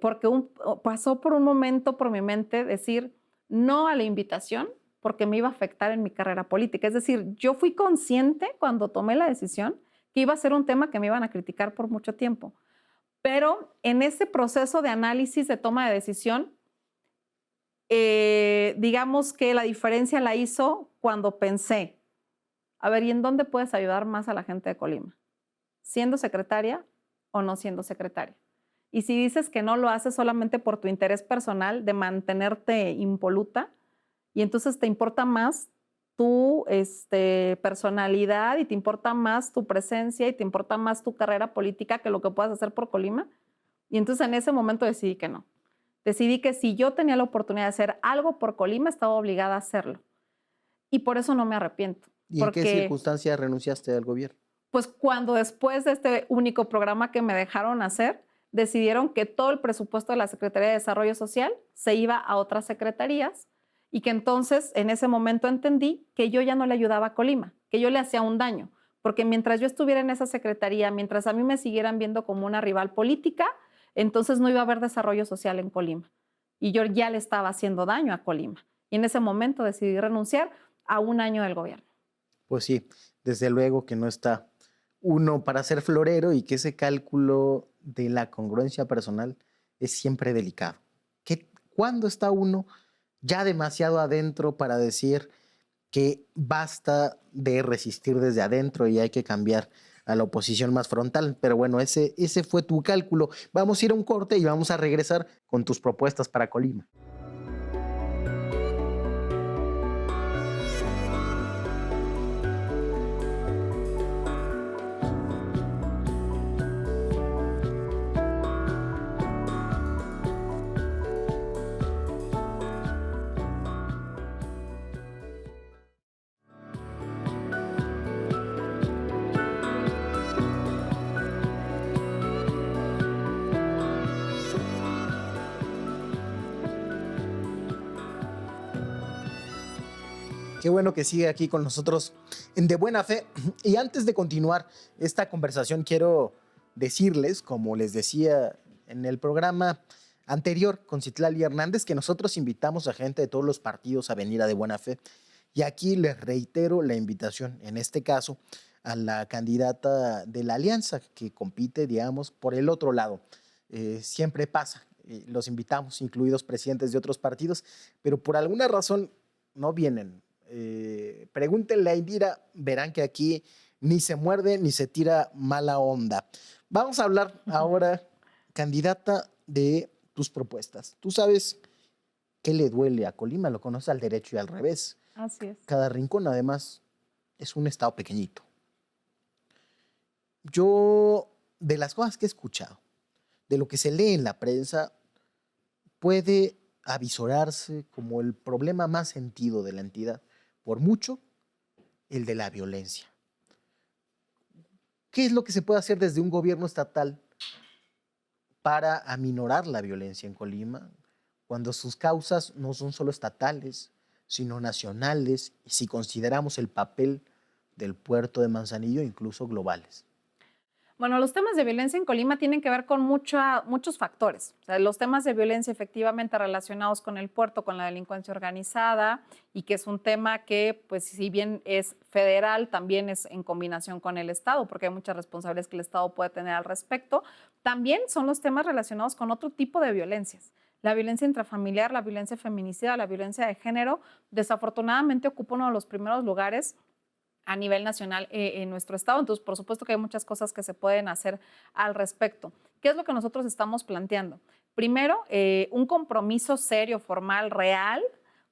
porque pasó por un momento por mi mente decir no a la invitación, porque me iba a afectar en mi carrera política. Es decir, yo fui consciente cuando tomé la decisión que iba a ser un tema que me iban a criticar por mucho tiempo. Pero en ese proceso de análisis, de toma de decisión, digamos que la diferencia la hizo cuando pensé, a ver, ¿y en dónde puedes ayudar más a la gente de Colima? ¿Siendo secretaria o no siendo secretaria? Y si dices que no lo haces solamente por tu interés personal de mantenerte impoluta, y entonces te importa más tu personalidad y te importa más tu presencia y te importa más tu carrera política que lo que puedas hacer por Colima. Y entonces en ese momento decidí que no. Decidí que si yo tenía la oportunidad de hacer algo por Colima, estaba obligada a hacerlo. Y por eso no me arrepiento. ¿Y en qué circunstancias renunciaste al gobierno? Pues cuando después de este único programa que me dejaron hacer, decidieron que todo el presupuesto de la Secretaría de Desarrollo Social se iba a otras secretarías, y que entonces en ese momento entendí que yo ya no le ayudaba a Colima, que yo le hacía un daño, porque mientras yo estuviera en esa secretaría, mientras a mí me siguieran viendo como una rival política, entonces no iba a haber desarrollo social en Colima. Y yo ya le estaba haciendo daño a Colima. Y en ese momento decidí renunciar a un año del gobierno. Pues sí, desde luego que no está uno para ser florero y que ese cálculo de la congruencia personal es siempre delicado. ¿Cuándo está uno ya demasiado adentro para decir que basta de resistir desde adentro y hay que cambiar a la oposición más frontal? Pero bueno, ese fue tu cálculo. Vamos a ir a un corte y vamos a regresar con tus propuestas para Colima. Qué bueno que sigue aquí con nosotros en De Buena Fe. Y antes de continuar esta conversación, quiero decirles, como les decía en el programa anterior con Citlali Hernández, que nosotros invitamos a gente de todos los partidos a venir a De Buena Fe. Y aquí les reitero la invitación, en este caso, a la candidata de la alianza que compite, digamos, por el otro lado. Siempre pasa, los invitamos, incluidos presidentes de otros partidos, pero por alguna razón no vienen. Pregúntenle a Indira, verán que aquí ni se muerde ni se tira mala onda. Vamos a hablar ahora, candidata, de tus propuestas. Tú sabes qué le duele a Colima, lo conoces al derecho y al revés. Así es. Cada rincón, además, es un estado pequeñito. Yo, de las cosas que he escuchado, de lo que se lee en la prensa, puede avisorarse como el problema más sentido de la entidad, por mucho, el de la violencia. ¿Qué es lo que se puede hacer desde un gobierno estatal para aminorar la violencia en Colima, cuando sus causas no son solo estatales, sino nacionales, y si consideramos el papel del puerto de Manzanillo, incluso globales? Bueno, los temas de violencia en Colima tienen que ver con muchos factores. O sea, los temas de violencia efectivamente relacionados con el puerto, con la delincuencia organizada, y que es un tema que, pues, si bien es federal, también es en combinación con el Estado, porque hay muchas responsabilidades que el Estado puede tener al respecto. También son los temas relacionados con otro tipo de violencias. La violencia intrafamiliar, la violencia feminicida, la violencia de género, desafortunadamente ocupa uno de los primeros lugares a nivel nacional en nuestro estado. Entonces, por supuesto que hay muchas cosas que se pueden hacer al respecto. ¿Qué es lo que nosotros estamos planteando? Primero, un compromiso serio, formal, real,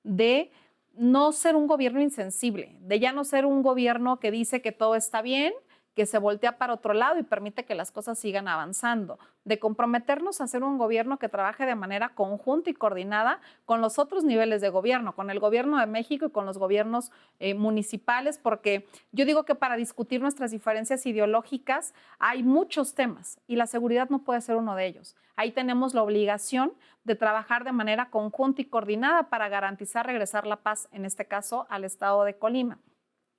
de no ser un gobierno insensible, de ya no ser un gobierno que dice que todo está bien, que se voltea para otro lado y permite que las cosas sigan avanzando, de comprometernos a ser un gobierno que trabaje de manera conjunta y coordinada con los otros niveles de gobierno, con el gobierno de México y con los gobiernos municipales, porque yo digo que para discutir nuestras diferencias ideológicas hay muchos temas y la seguridad no puede ser uno de ellos. Ahí tenemos la obligación de trabajar de manera conjunta y coordinada para garantizar regresar la paz, en este caso, al estado de Colima.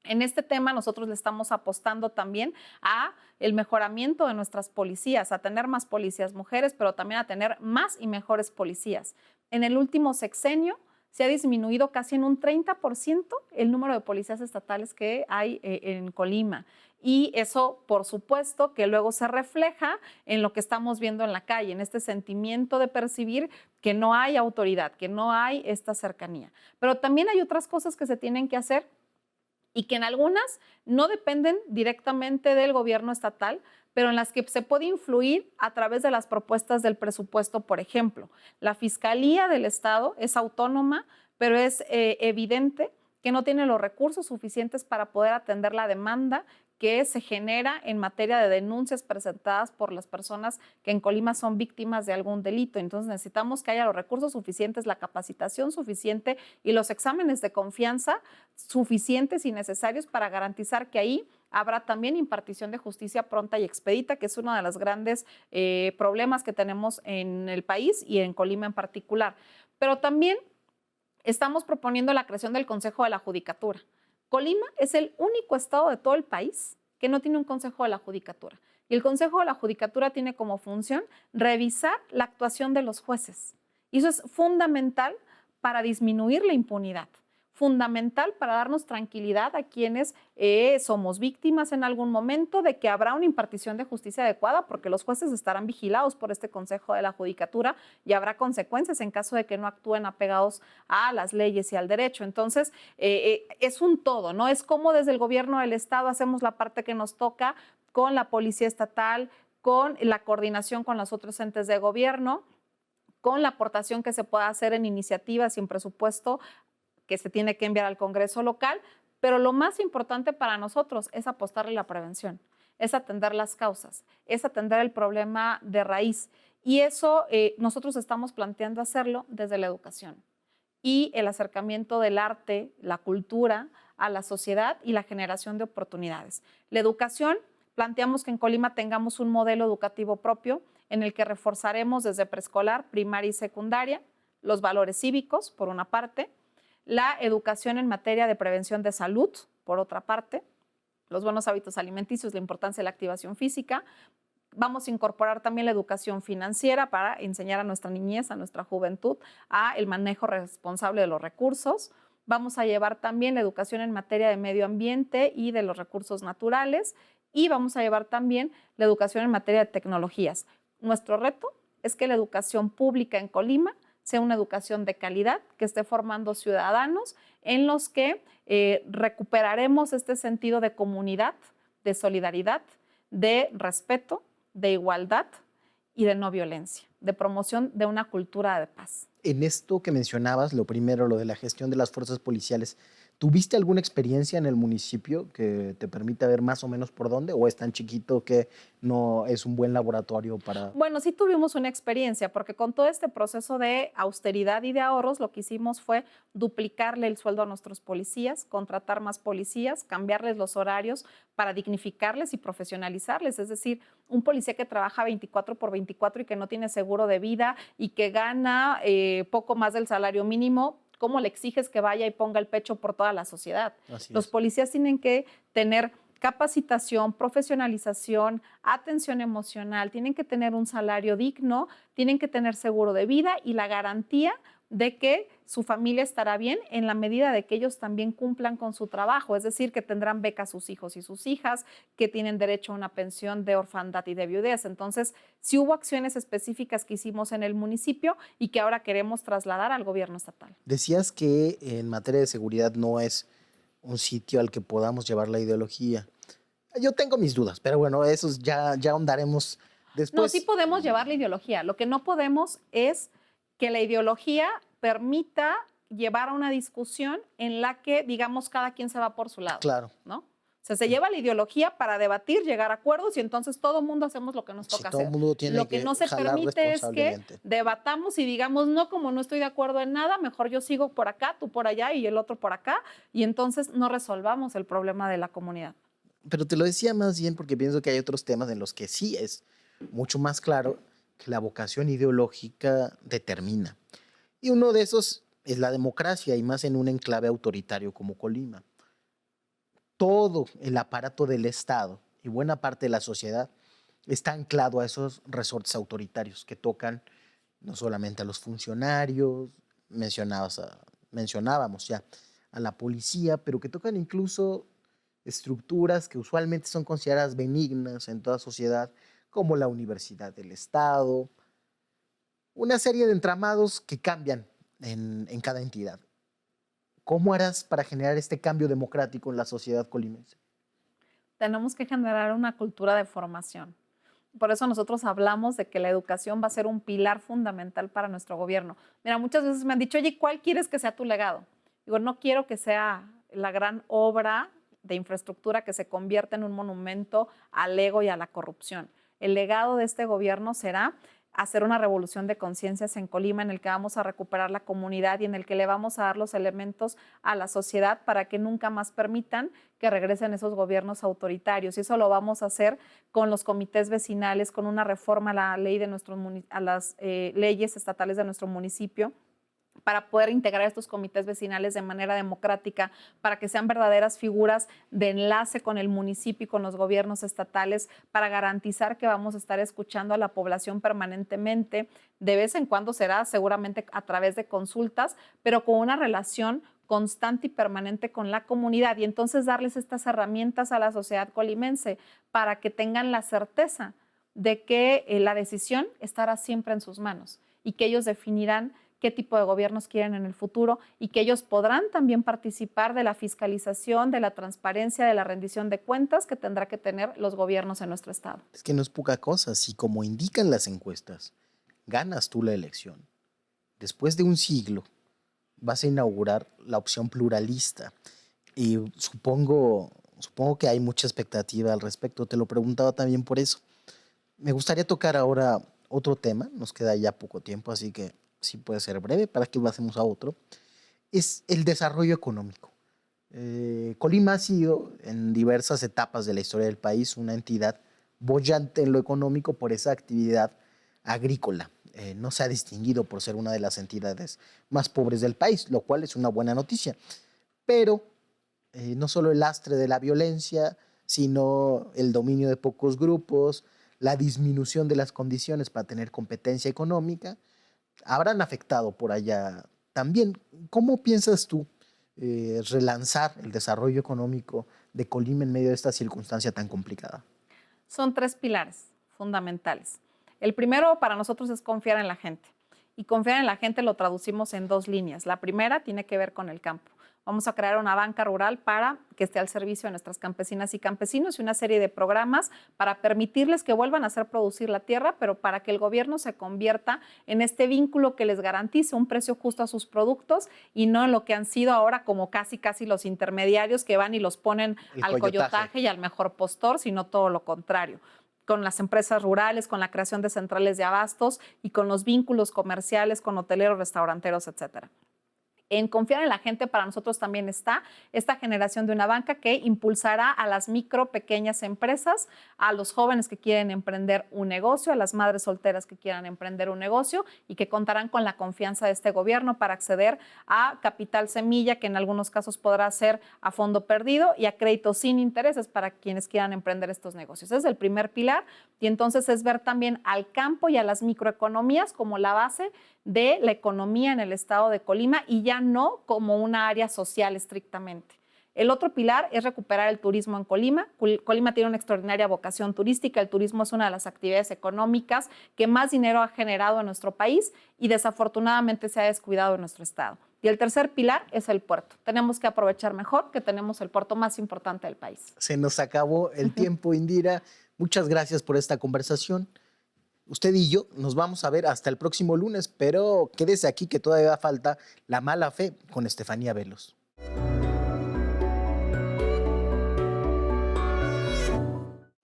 En este tema nosotros le estamos apostando también a el mejoramiento de nuestras policías, a tener más policías mujeres, pero también a tener más y mejores policías. En el último sexenio se ha disminuido casi en un 30% el número de policías estatales que hay en Colima. Y eso, por supuesto, que luego se refleja en lo que estamos viendo en la calle, en este sentimiento de percibir que no hay autoridad, que no hay esta cercanía. Pero también hay otras cosas que se tienen que hacer y que en algunas no dependen directamente del gobierno estatal, pero en las que se puede influir a través de las propuestas del presupuesto. Por ejemplo, la Fiscalía del Estado es autónoma, pero es evidente que no tiene los recursos suficientes para poder atender la demanda que se genera en materia de denuncias presentadas por las personas que en Colima son víctimas de algún delito. Entonces necesitamos que haya los recursos suficientes, la capacitación suficiente y los exámenes de confianza suficientes y necesarios para garantizar que ahí habrá también impartición de justicia pronta y expedita, que es uno de los grandes problemas que tenemos en el país y en Colima en particular. Pero también estamos proponiendo la creación del Consejo de la Judicatura. Colima es el único estado de todo el país que no tiene un consejo de la judicatura. Y el consejo de la judicatura tiene como función revisar la actuación de los jueces. Y eso es fundamental para disminuir la impunidad, fundamental para darnos tranquilidad a quienes somos víctimas en algún momento de que habrá una impartición de justicia adecuada, porque los jueces estarán vigilados por este Consejo de la Judicatura y habrá consecuencias en caso de que no actúen apegados a las leyes y al derecho. Entonces, es un todo, ¿no? Es como desde el gobierno del Estado hacemos la parte que nos toca con la Policía Estatal, con la coordinación con los otros entes de gobierno, con la aportación que se pueda hacer en iniciativas y en presupuesto que se tiene que enviar al Congreso local, pero lo más importante para nosotros es apostarle a la prevención, es atender las causas, es atender el problema de raíz. Y eso nosotros estamos planteando hacerlo desde la educación y el acercamiento del arte, la cultura a la sociedad y la generación de oportunidades. La educación, planteamos que en Colima tengamos un modelo educativo propio en el que reforzaremos desde preescolar, primaria y secundaria los valores cívicos, por una parte, la educación en materia de prevención de salud, por otra parte, los buenos hábitos alimenticios, la importancia de la activación física. Vamos a incorporar también la educación financiera para enseñar a nuestra niñez, a nuestra juventud, a el manejo responsable de los recursos. Vamos a llevar también la educación en materia de medio ambiente y de los recursos naturales. Y vamos a llevar también la educación en materia de tecnologías. Nuestro reto es que la educación pública en Colima sea una educación de calidad, que esté formando ciudadanos en los que recuperaremos este sentido de comunidad, de solidaridad, de respeto, de igualdad y de no violencia, de promoción de una cultura de paz. En esto que mencionabas, lo primero, lo de la gestión de las fuerzas policiales, ¿tuviste alguna experiencia en el municipio que te permita ver más o menos por dónde? ¿O es tan chiquito que no es un buen laboratorio para...? Bueno, sí tuvimos una experiencia, porque con todo este proceso de austeridad y de ahorros, lo que hicimos fue duplicarle el sueldo a nuestros policías, contratar más policías, cambiarles los horarios para dignificarles y profesionalizarles. Es decir, un policía que trabaja 24/24 y que no tiene seguro de vida y que gana poco más del salario mínimo, ¿cómo le exiges que vaya y ponga el pecho por toda la sociedad? Los policías tienen que tener capacitación, profesionalización, atención emocional, tienen que tener un salario digno, tienen que tener seguro de vida y la garantía de que su familia estará bien en la medida de que ellos también cumplan con su trabajo, es decir, que tendrán becas sus hijos y sus hijas, que tienen derecho a una pensión de orfandad y de viudez. Entonces, sí hubo acciones específicas que hicimos en el municipio y que ahora queremos trasladar al gobierno estatal. Decías que en materia de seguridad no es un sitio al que podamos llevar la ideología. Yo tengo mis dudas, pero bueno, eso ya ahondaremos después. No, sí podemos llevar la ideología. Lo que no podemos es que la ideología permita llevar a una discusión en la que, digamos, cada quien se va por su lado. Claro. ¿No? O sea, se lleva la ideología para debatir, llegar a acuerdos y entonces todo el mundo hacemos lo que nos toca todo hacer. el mundo tiene Lo que no se jalar permite es que responsablemente. debatamos y digamos, no, como no estoy de acuerdo en nada, mejor yo sigo por acá, tú por allá y el otro por acá, y entonces no resolvamos el problema de la comunidad. Pero te lo decía más bien porque pienso que hay otros temas en los que sí es mucho más claro que la vocación ideológica determina. Y uno de esos es la democracia, y más en un enclave autoritario como Colima. Todo el aparato del Estado y buena parte de la sociedad está anclado a esos resortes autoritarios que tocan no solamente a los funcionarios, mencionábamos ya a la policía, pero que tocan incluso estructuras que usualmente son consideradas benignas en toda sociedad, como la Universidad del Estado, una serie de entramados que cambian en cada entidad. ¿Cómo harás para generar este cambio democrático en la sociedad colimense? Tenemos que generar una cultura de formación. Por eso nosotros hablamos de que la educación va a ser un pilar fundamental para nuestro gobierno. Mira, muchas veces me han dicho, oye, ¿cuál quieres que sea tu legado? Digo, no quiero que sea la gran obra de infraestructura que se convierta en un monumento al ego y a la corrupción. El legado de este gobierno será hacer una revolución de conciencias en Colima en el que vamos a recuperar la comunidad y en el que le vamos a dar los elementos a la sociedad para que nunca más permitan que regresen esos gobiernos autoritarios. Y eso lo vamos a hacer con los comités vecinales, con una reforma a la ley de a las leyes estatales de nuestro municipio, para poder integrar estos comités vecinales de manera democrática, para que sean verdaderas figuras de enlace con el municipio y con los gobiernos estatales, para garantizar que vamos a estar escuchando a la población permanentemente. De vez en cuando será seguramente a través de consultas, pero con una relación constante y permanente con la comunidad, y entonces darles estas herramientas a la sociedad colimense para que tengan la certeza de que la decisión estará siempre en sus manos y que ellos definirán qué tipo de gobiernos quieren en el futuro, y que ellos podrán también participar de la fiscalización, de la transparencia, de la rendición de cuentas que tendrá que tener los gobiernos en nuestro estado. Es que no es poca cosa, si como indican las encuestas, ganas tú la elección, después de un siglo vas a inaugurar la opción pluralista, y supongo que hay mucha expectativa al respecto. Te lo preguntaba también por eso. Me gustaría tocar ahora otro tema, nos queda ya poco tiempo, así que sí puede ser breve para que pasemos a otro. Es el desarrollo económico. Colima ha sido en diversas etapas de la historia del país una entidad boyante en lo económico por esa actividad agrícola. No se ha distinguido por ser una de las entidades más pobres del país, lo cual es una buena noticia. Pero no solo el lastre de la violencia, sino el dominio de pocos grupos, la disminución de las condiciones para tener competencia económica, habrán afectado por allá también. ¿Cómo piensas tú relanzar el desarrollo económico de Colima en medio de esta circunstancia tan complicada? Son 3 pilares fundamentales. El primero para nosotros es confiar en la gente. Y confiar en la gente lo traducimos en 2 líneas. La primera tiene que ver con el campo. Vamos a crear una banca rural para que esté al servicio de nuestras campesinas y campesinos, y una serie de programas para permitirles que vuelvan a hacer producir la tierra, pero para que el gobierno se convierta en este vínculo que les garantice un precio justo a sus productos, y no en lo que han sido ahora como casi los intermediarios que van y los ponen al coyotaje y al mejor postor, sino todo lo contrario, con las empresas rurales, con la creación de centrales de abastos y con los vínculos comerciales con hoteleros, restauranteros, etcétera. En confiar en la gente para nosotros también está esta generación de una banca que impulsará a las micro, pequeñas empresas, a los jóvenes que quieren emprender un negocio, a las madres solteras que quieran emprender un negocio, y que contarán con la confianza de este gobierno para acceder a capital semilla, que en algunos casos podrá ser a fondo perdido, y a créditos sin intereses para quienes quieran emprender estos negocios. Ese es el primer pilar, y entonces es ver también al campo y a las microeconomías como la base de la economía en el estado de Colima, y ya no como una área social estrictamente. El otro pilar es recuperar el turismo en Colima. Colima tiene una extraordinaria vocación turística. El turismo es una de las actividades económicas que más dinero ha generado en nuestro país, y desafortunadamente se ha descuidado en nuestro estado. Y el tercer pilar es el puerto. Tenemos que aprovechar mejor que tenemos el puerto más importante del país. Se nos acabó el tiempo, Indira. Muchas gracias por esta conversación. Usted y yo nos vamos a ver hasta el próximo lunes, pero quédese aquí que todavía falta La Mala Fe con Estefanía Velos.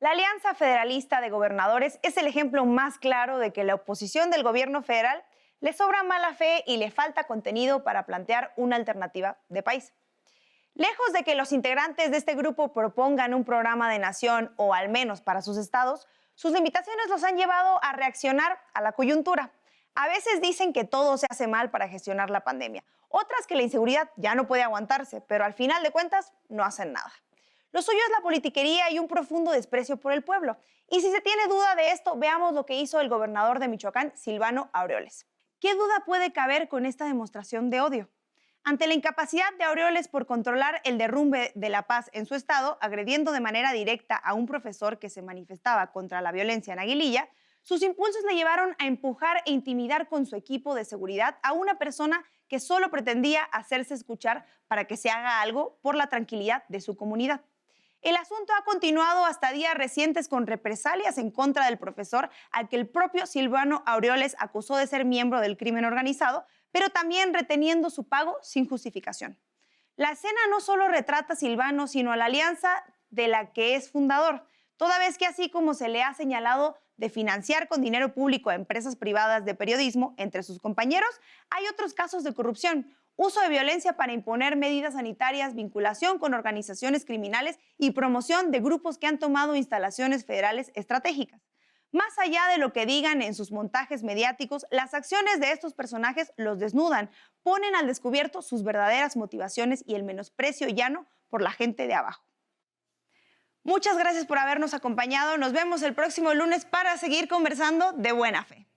La Alianza Federalista de Gobernadores es el ejemplo más claro de que la oposición del gobierno federal le sobra mala fe y le falta contenido para plantear una alternativa de país. Lejos de que los integrantes de este grupo propongan un programa de nación, o al menos para sus estados, sus limitaciones los han llevado a reaccionar a la coyuntura. A veces dicen que todo se hace mal para gestionar la pandemia, otras que la inseguridad ya no puede aguantarse, pero al final de cuentas no hacen nada. Lo suyo es la politiquería y un profundo desprecio por el pueblo. Y si se tiene duda de esto, veamos lo que hizo el gobernador de Michoacán, Silvano Aureoles. ¿Qué duda puede caber con esta demostración de odio? Ante la incapacidad de Aureoles por controlar el derrumbe de la paz en su estado, agrediendo de manera directa a un profesor que se manifestaba contra la violencia en Aguililla, sus impulsos le llevaron a empujar e intimidar con su equipo de seguridad a una persona que solo pretendía hacerse escuchar para que se haga algo por la tranquilidad de su comunidad. El asunto ha continuado hasta días recientes con represalias en contra del profesor, al que el propio Silvano Aureoles acusó de ser miembro del crimen organizado, pero también reteniendo su pago sin justificación. La escena no solo retrata a Silvano, sino a la alianza de la que es fundador, toda vez que así como se le ha señalado de financiar con dinero público a empresas privadas de periodismo entre sus compañeros, hay otros casos de corrupción, uso de violencia para imponer medidas sanitarias, vinculación con organizaciones criminales y promoción de grupos que han tomado instalaciones federales estratégicas. Más allá de lo que digan en sus montajes mediáticos, las acciones de estos personajes los desnudan, ponen al descubierto sus verdaderas motivaciones y el menosprecio llano por la gente de abajo. Muchas gracias por habernos acompañado. Nos vemos el próximo lunes para seguir conversando de buena fe.